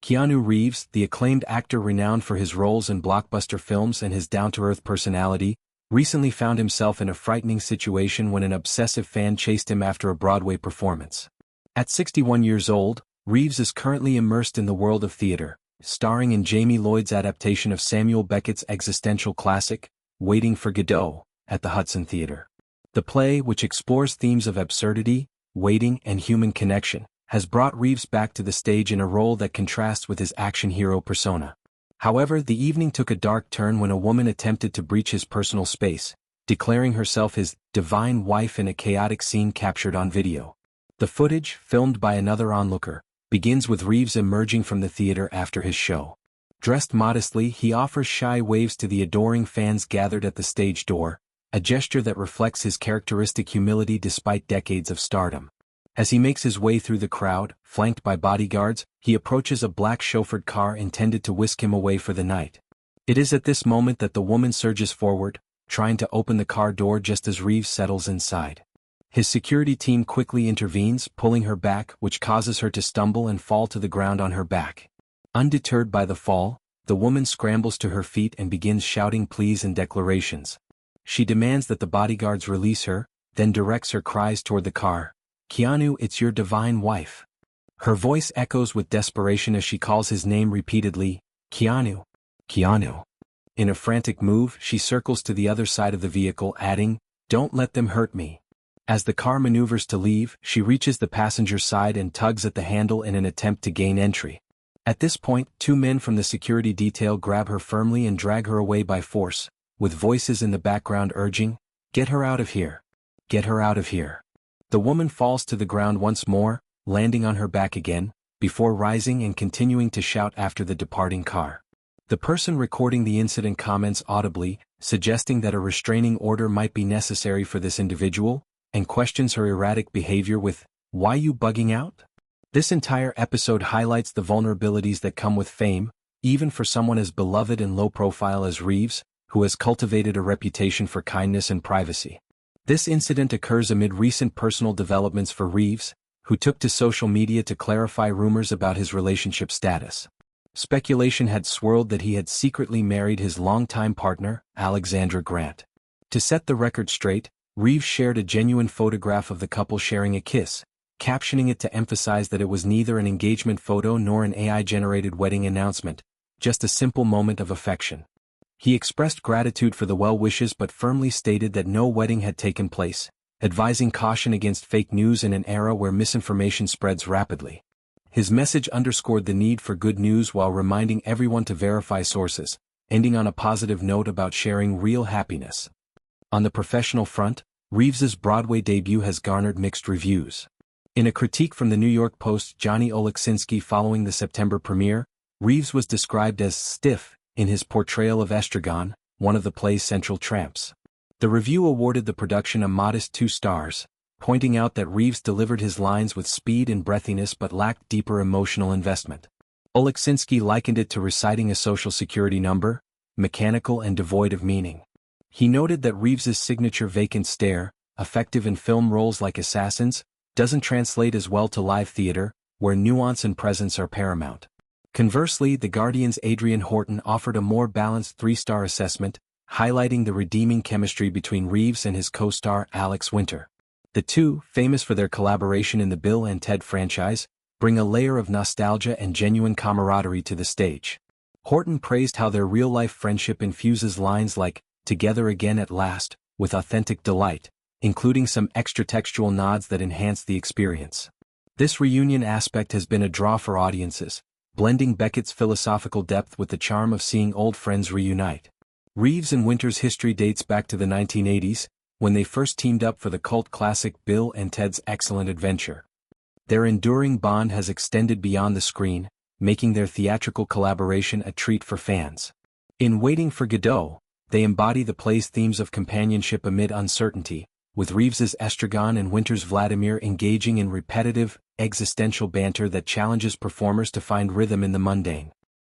Keanu Reeves, the acclaimed actor renowned for his roles in blockbuster films and his down-to-earth personality, recently found himself in a frightening situation when an obsessive fan chased him after a Broadway performance. At 61 years old, Reeves is currently immersed in the world of theater, starring in Jamie Lloyd's adaptation of Samuel Beckett's existential classic, Waiting for Godot, at the Hudson Theater. The play, which explores themes of absurdity, waiting, and human connection, has brought Reeves back to the stage in a role that contrasts with his action hero persona. However, the evening took a dark turn when a woman attempted to breach his personal space, declaring herself his divine wife in a chaotic scene captured on video. The footage, filmed by another onlooker, begins with Reeves emerging from the theater after his show. Dressed modestly, he offers shy waves to the adoring fans gathered at the stage door, a gesture that reflects his characteristic humility despite decades of stardom. As he makes his way through the crowd, flanked by bodyguards, he approaches a black chauffeured car intended to whisk him away for the night. It is at this moment that the woman surges forward, trying to open the car door just as Reeves settles inside. His security team quickly intervenes, pulling her back, which causes her to stumble and fall to the ground on her back. Undeterred by the fall, the woman scrambles to her feet and begins shouting pleas and declarations. She demands that the bodyguards release her, then directs her cries toward the car. "Keanu, it's your divine wife." Her voice echoes with desperation as she calls his name repeatedly, "Keanu, Keanu." In a frantic move, she circles to the other side of the vehicle, adding, "Don't let them hurt me." As the car maneuvers to leave, she reaches the passenger side and tugs at the handle in an attempt to gain entry. At this point, two men from the security detail grab her firmly and drag her away by force, with voices in the background urging, "Get her out of here. Get her out of here." The woman falls to the ground once more, landing on her back again, before rising and continuing to shout after the departing car. The person recording the incident comments audibly, suggesting that a restraining order might be necessary for this individual, and questions her erratic behavior with, "Why you bugging out?" This entire episode highlights the vulnerabilities that come with fame, even for someone as beloved and low-profile as Reeves, who has cultivated a reputation for kindness and privacy. This incident occurs amid recent personal developments for Reeves, who took to social media to clarify rumors about his relationship status. Speculation had swirled that he had secretly married his longtime partner, Alexandra Grant. To set the record straight, Reeves shared a genuine photograph of the couple sharing a kiss, captioning it to emphasize that it was neither an engagement photo nor an AI-generated wedding announcement, just a simple moment of affection. He expressed gratitude for the well wishes but firmly stated that no wedding had taken place, advising caution against fake news in an era where misinformation spreads rapidly. His message underscored the need for good news while reminding everyone to verify sources, ending on a positive note about sharing real happiness. On the professional front, Reeves's Broadway debut has garnered mixed reviews. In a critique from the New York Post's Johnny Oleksinski following the September premiere, Reeves was described as stiff in his portrayal of Estragon, one of the play's central tramps. The review awarded the production a modest 2 stars, pointing out that Reeves delivered his lines with speed and breathiness but lacked deeper emotional investment. Oleksinski likened it to reciting a Social Security number, mechanical and devoid of meaning. He noted that Reeves's signature vacant stare, effective in film roles like Assassins, doesn't translate as well to live theater, where nuance and presence are paramount. Conversely, The Guardian's Adrian Horton offered a more balanced 3-star assessment, highlighting the redeeming chemistry between Reeves and his co-star Alex Winter. The two, famous for their collaboration in the Bill and Ted franchise, bring a layer of nostalgia and genuine camaraderie to the stage. Horton praised how their real-life friendship infuses lines like, "Together again at last," with authentic delight, including some extra-textual nods that enhance the experience. This reunion aspect has been a draw for audiences, blending Beckett's philosophical depth with the charm of seeing old friends reunite. Reeves and Winter's history dates back to the 1980s, when they first teamed up for the cult classic Bill and Ted's Excellent Adventure. Their enduring bond has extended beyond the screen, making their theatrical collaboration a treat for fans. In Waiting for Godot, they embody the play's themes of companionship amid uncertainty, with Reeves's Estragon and Winter's Vladimir engaging in repetitive, existential banter that challenges performers to find rhythm in the mundane.